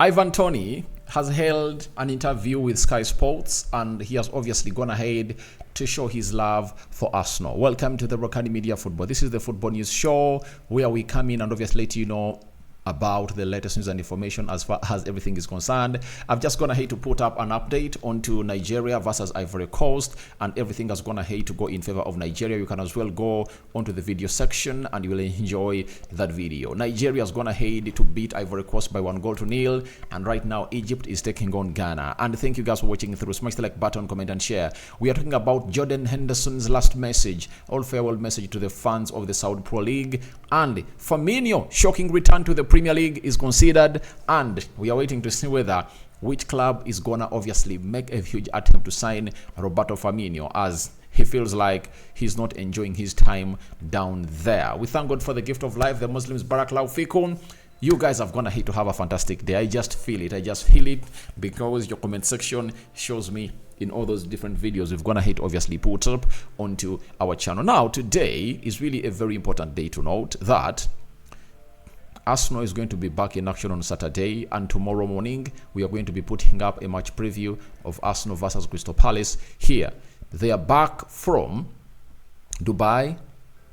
Ivan Toney has held an interview with Sky Sports, and he has obviously gone ahead to show his love for Arsenal. Welcome to the Rokani Media Football. This is the football news show where we come in and obviously let you know about the latest news and information as far as everything is concerned. I've just gone ahead to put up an update onto Nigeria versus Ivory Coast, and everything has gone ahead to go in favor of Nigeria. You can as well go onto the video section and you will enjoy that video. Nigeria has gone ahead to beat Ivory Coast by 1-0, and right now Egypt is taking on Ghana. And thank you guys for watching through. Smash the like button, comment and share. We are talking about Jordan Henderson's last message, all farewell message to the fans of the Saudi Pro League, and Firmino shocking return to the Premier League is considered, and we are waiting to see whether which club is gonna obviously make a huge attempt to sign Roberto Firmino, as he feels like he's not enjoying his time down there. We thank God for the gift of life. The Muslims, Barakallahu Fikum. You guys have gone ahead to have a fantastic day. I just feel it. I just feel it because your comment section shows me in all those different videos we've gone ahead obviously put up onto our channel. Now, today is really a very important day to note that Arsenal is going to be back in action on Saturday, and tomorrow morning we are going to be putting up a match preview of Arsenal versus Crystal Palace here. They are back from Dubai,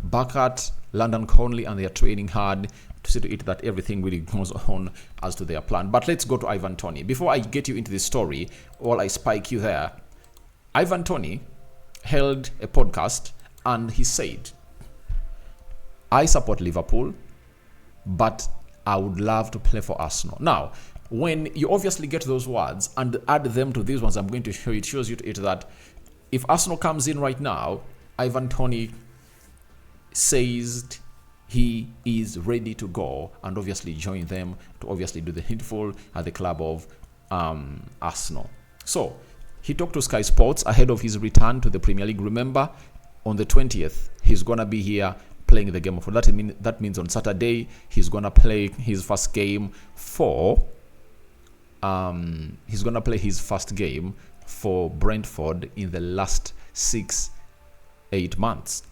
back at London currently, and they are training hard to see to it that everything really goes on as to their plan. But let's go to Ivan Toney. Before I get you into the story, while I spike you there, Ivan Toney held a podcast and he said, I support Liverpool, but I would love to play for Arsenal. Now, when you obviously get those words and add them to these ones I'm going to show you, it shows you to it that if Arsenal comes in right now, Ivan Toney says he is ready to go and obviously join them to obviously do the needful at the club of Arsenal. So, he talked to Sky Sports ahead of his return to the Premier League. Remember, on the 20th, he's going to be here playing the game of football. That means on Saturday he's gonna play his first game for Brentford in the last 6-8 months.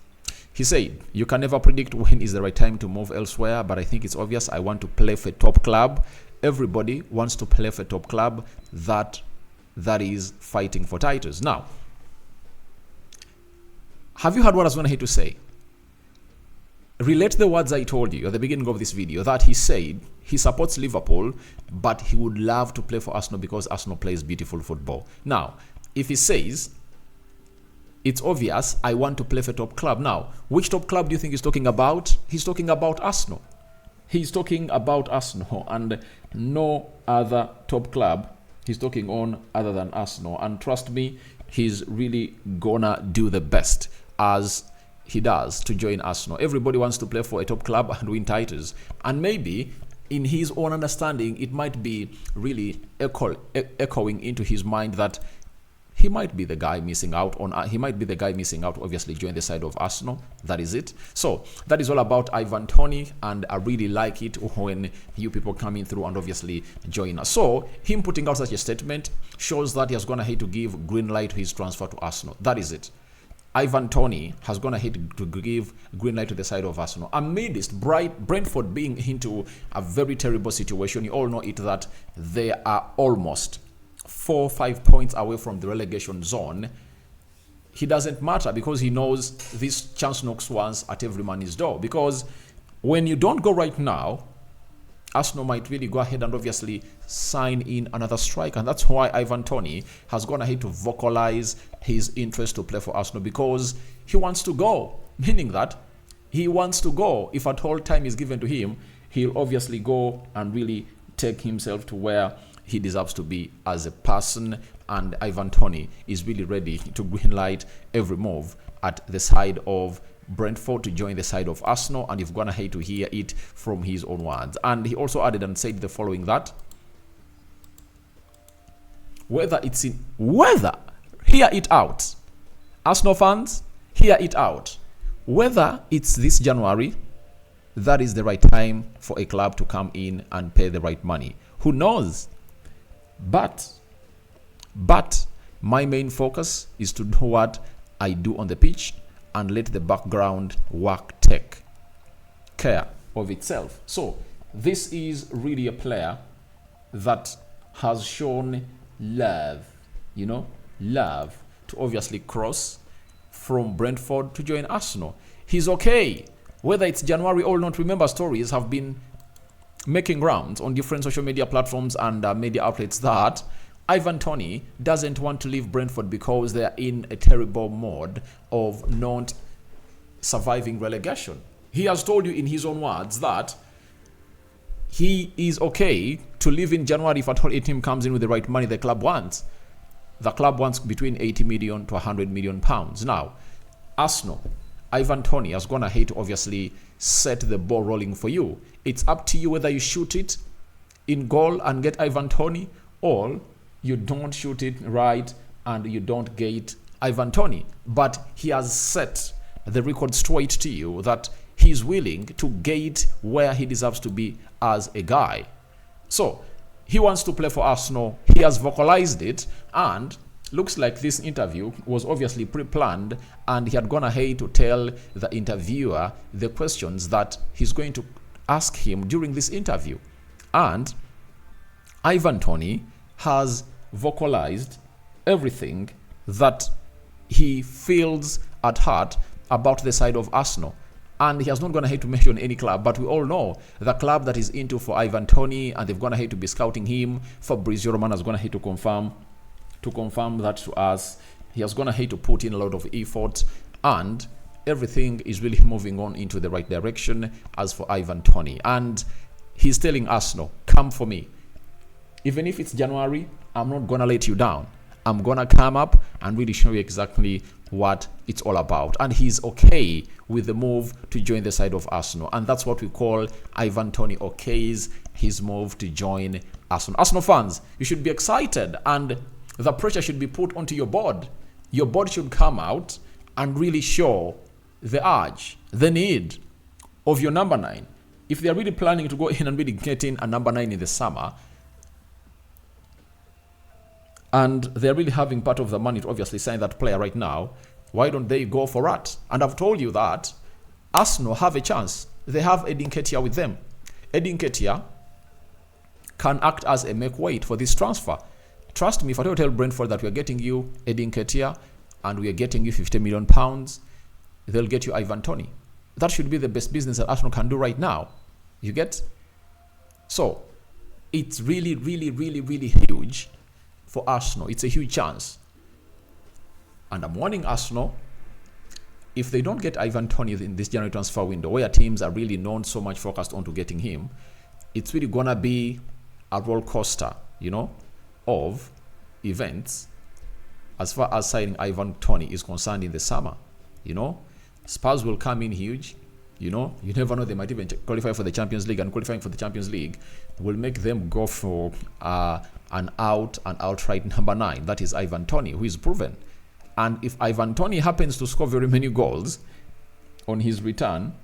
He said, you can never predict when is the right time to move elsewhere, but I think it's obvious I want to play for a top club. Everybody wants to play for a top club that is fighting for titles. Now, have you heard what I was going to say? Relate the words I told you at the beginning of this video, that he said he supports Liverpool, but he would love to play for Arsenal because Arsenal plays beautiful football. Now, if he says, it's obvious I want to play for a top club. Now, which top club do you think he's talking about? He's talking about Arsenal. He's talking about Arsenal and no other top club he's talking on other than Arsenal. And trust me, he's really gonna do the best as he does to join Arsenal. Everybody wants to play for a top club and win titles, and maybe in his own understanding it might be really echoing into his mind that he might be the guy missing out obviously join the side of Arsenal. That is it. So that is all about Ivan Toney, and I really like it when you people come in through and obviously join us. So him putting out such a statement shows that he has gone ahead to give green light to his transfer to Arsenal. That is it. Ivan Toney has gone ahead to give green light to the side of Arsenal amidst Brentford being into a very terrible situation. You all know it that they are almost 4 or 5 points away from the relegation zone. He doesn't matter because he knows this chance knocks once at every man's door. Because when you don't go right now, Arsenal might really go ahead and obviously sign in another striker, and that's why Ivan Toney has gone ahead to vocalize his interest to play for Arsenal, because he wants to go, meaning that he wants to go. If at all time is given to him, he'll obviously go and really take himself to where he deserves to be as a person, and Ivan Toney is really ready to greenlight every move at the side of Brentford to join the side of Arsenal, and you've gone ahead to hear it from his own words. And he also added and said the following, that hear it out, Arsenal fans, hear it out, whether it's this January, that is the right time for a club to come in and pay the right money. Who knows? But my main focus is to do what I do on the pitch and let the background work take care of itself. So this is really a player that has shown love, love to obviously cross from Brentford to join Arsenal. He's okay. Whether it's January or not, remember stories have been making rounds on different social media platforms and media outlets that Ivan Toney doesn't want to leave Brentford because they are in a terrible mode of not surviving relegation. He has told you in his own words that he is okay to leave in January if at all a team comes in with the right money the club wants. The club wants between 80 million to 100 million pounds. Now, Arsenal, Ivan Toney has gone ahead to obviously set the ball rolling for you. It's up to you whether you shoot it in goal and get Ivan Toney, or you don't shoot it right and you don't get Ivan Toney. But he has set the record straight to you that he's willing to gate where he deserves to be as a guy. So he wants to play for Arsenal. He has vocalized it, and looks like this interview was obviously pre-planned, and he had gone ahead to tell the interviewer the questions that he's going to ask him during this interview. And Ivan Toney has vocalized everything that he feels at heart about the side of Arsenal. And he has not gone ahead to mention any club, but we all know the club that is into for Ivan Toney, and they've gone ahead to be scouting him. Fabrizio Romano has gone ahead to confirm that to us. He has gone ahead to put in a lot of effort, and everything is really moving on into the right direction as for Ivan Toney. And he's telling Arsenal, come for me. Even if it's January, I'm not going to let you down. I'm going to come up and really show you exactly what it's all about. And he's okay with the move to join the side of Arsenal. And that's what we call Ivan Toney okays his move to join Arsenal. Arsenal fans, you should be excited, and the pressure should be put onto your board. Your board should come out and really show the urge, the need of your number 9. If they're really planning to go in and really get in a number 9 in the summer, and they're really having part of the money to obviously sign that player right now, why don't they go for that? And I've told you that Arsenal have a chance. They have Eddie Nketiah with them. Eddie Nketiah can act as a make weight for this transfer. Trust me, if I tell Brentford that we're getting you Eddie Nketiah and we're getting you 50 million pounds, they'll get you Ivan Toney. That should be the best business that Arsenal can do right now. You get? So, it's really, really, really, really huge for Arsenal. It's a huge chance. And I'm warning Arsenal, if they don't get Ivan Toney in this January transfer window, where teams are really not so much focused on to getting him, it's really going to be a roller coaster, of events as far as signing Ivan Toney is concerned in the summer. Spurs will come in huge. You never know, they might even qualify for the Champions League, and qualifying for the Champions League will make them go for an outright number 9. That is Ivan Toney, who is proven. And if Ivan Toney happens to score very many goals on his return,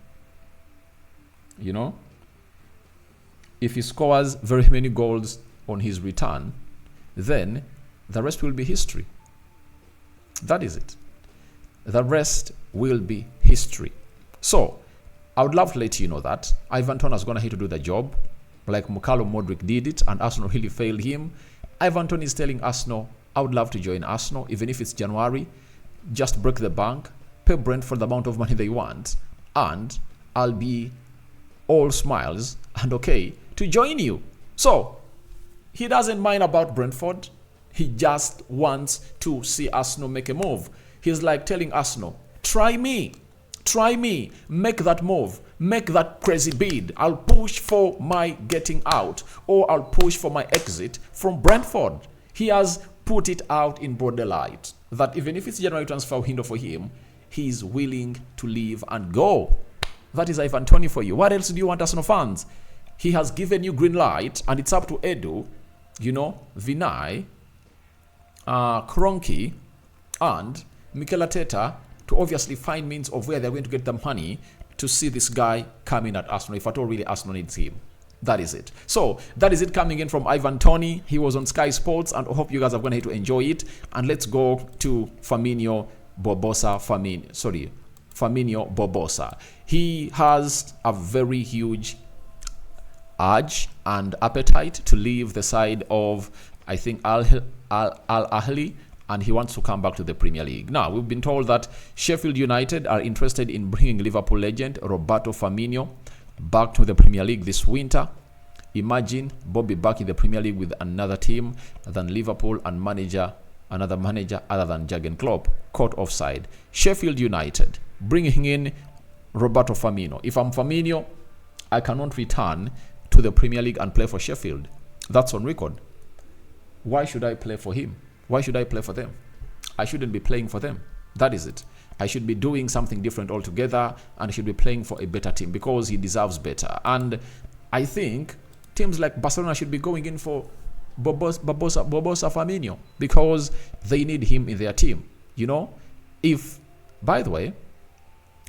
if he scores very many goals on his return, then the rest will be history. That is it. The rest will be history. So, I would love to let you know that Ivan Toney has gone ahead to do the job, like Mukalo Modric did it, and Arsenal really failed him. Ivan Toney is telling Arsenal, I would love to join Arsenal, even if it's January. Just break the bank, pay Brentford the amount of money they want, and I'll be all smiles and okay to join you. So, he doesn't mind about Brentford. He just wants to see Arsenal make a move. He's like telling Arsenal, try me, make that move, make that crazy bid. I'll push for my getting out, or I'll push for my exit from Brentford. He has put it out in broad daylight that even if it's January transfer window for him, he's willing to leave and go. That is Ivan Toney for you. What else do you want, Arsenal fans? He has given you green light, and it's up to Edu, Vinay, Kroenke, and Mikel Arteta to obviously find means of where they're going to get the money to see this guy come in at Arsenal, if at all really Arsenal needs him. That is it. So, that is it coming in from Ivan Toney. He was on Sky Sports, and I hope you guys are going to enjoy it. And let's go to Firmino Barbosa. He has a very huge urge and appetite to leave the side of, I think, Al Ahly, and he wants to come back to the Premier League. Now, we've been told that Sheffield United are interested in bringing Liverpool legend Roberto Firmino back to the Premier League this winter. Imagine Bobby back in the Premier League with another team than Liverpool and another manager other than Jurgen Klopp, caught offside. Sheffield United bringing in Roberto Firmino. If I'm Firmino, I cannot return to the Premier League and play for Sheffield. That's on record. Why should I play for him? Why should I play for them? I shouldn't be playing for them. That is it. I should be doing something different altogether, and I should be playing for a better team because he deserves better. And I think teams like Barcelona should be going in for Barbosa Firmino because they need him in their team. You know, if, by the way,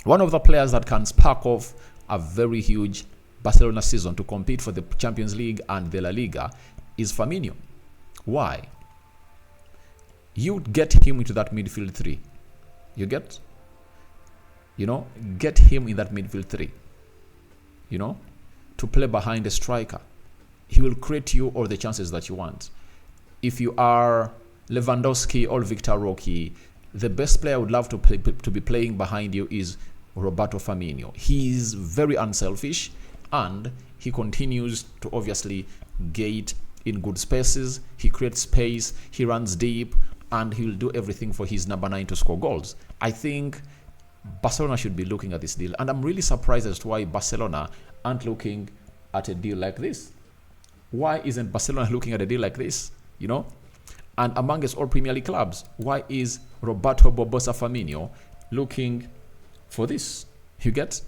one of the players that can spark off a very huge Barcelona season to compete for the Champions League and the La Liga is Firmino. Why? You get him into that midfield three. You get? Get him in that midfield three. To play behind a striker. He will create you all the chances that you want. If you are Lewandowski or Victor Roque, the best player I would love to be playing behind you is Roberto Firmino. He is very unselfish, and he continues to obviously gate in good spaces. He creates space, he runs deep, and he'll do everything for his number 9 to score goals. I think Barcelona should be looking at this deal, and I'm really surprised as to why Barcelona aren't looking at a deal like this. Why isn't Barcelona looking at a deal like this? And amongst all Premier League clubs, why is Roberto Barbosa Firmino looking for this? You get?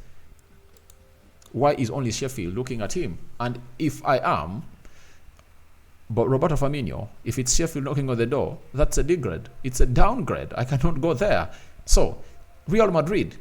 Why is only Sheffield looking at him? And if I am, but Roberto Firmino, if it's Sheffield knocking on the door, that's a degrade. It's a downgrade. I cannot go there. So, Real Madrid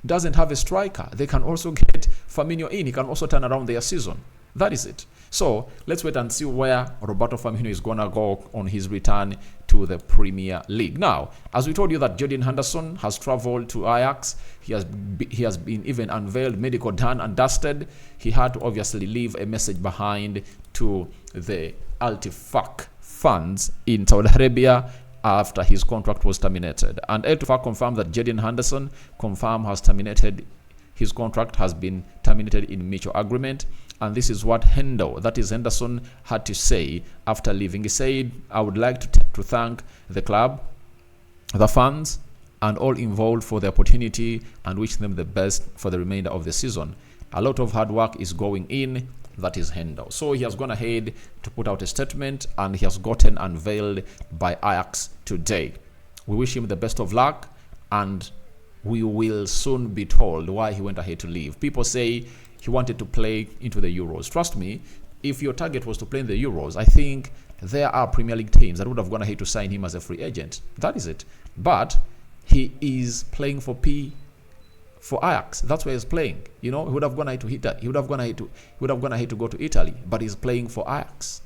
doesn't have a striker. They can also get Firmino in. He can also turn around their season. That is it. So, let's wait and see where Roberto Firmino is going to go on his return to the Premier League. Now, as we told you that Jordan Henderson has traveled to Ajax. He has been even unveiled, medical done and dusted. He had to obviously leave a message behind to the Al-Tifaq fans in Saudi Arabia after his contract was terminated. And Al-Tifaq confirmed that Jordan Henderson has terminated. His contract has been terminated in mutual agreement. And this is what Henderson had to say after leaving. He said, I would like to thank the club, the fans, and all involved for the opportunity and wish them the best for the remainder of the season. A lot of hard work is going in. That is Hendo. So he has gone ahead to put out a statement, and he has gotten unveiled by Ajax today. We wish him the best of luck, and we will soon be told why he went ahead to leave. People say he wanted to play into the Euros. Trust me, if your target was to play in the Euros, I think there are Premier League teams that would have gone ahead to sign him as a free agent. That is it. But he is playing for Ajax. That's where he's playing. He would have gone ahead to hit that. He would have gone ahead to go to Italy, but he's playing for Ajax.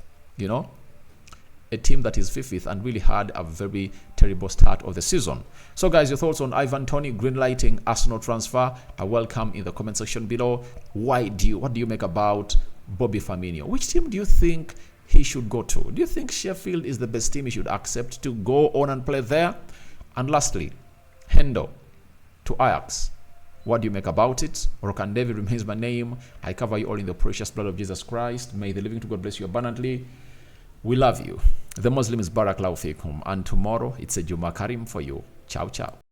A team that is fifth and really had a very terrible start of the season. So guys, your thoughts on Ivan Toney greenlighting Arsenal transfer are welcome in the comment section below. What do you make about Bobby Firmino? Which team do you think he should go to? Do you think Sheffield is the best team he should accept to go on and play there? And lastly, Hendo to Ajax. What do you make about it? Rokani David remains my name. I cover you all in the precious blood of Jesus Christ. May the living to God bless you abundantly. We love you. The Muslims Barakallahu Fikum. And tomorrow, it's a Juma Karim for you. Ciao, ciao.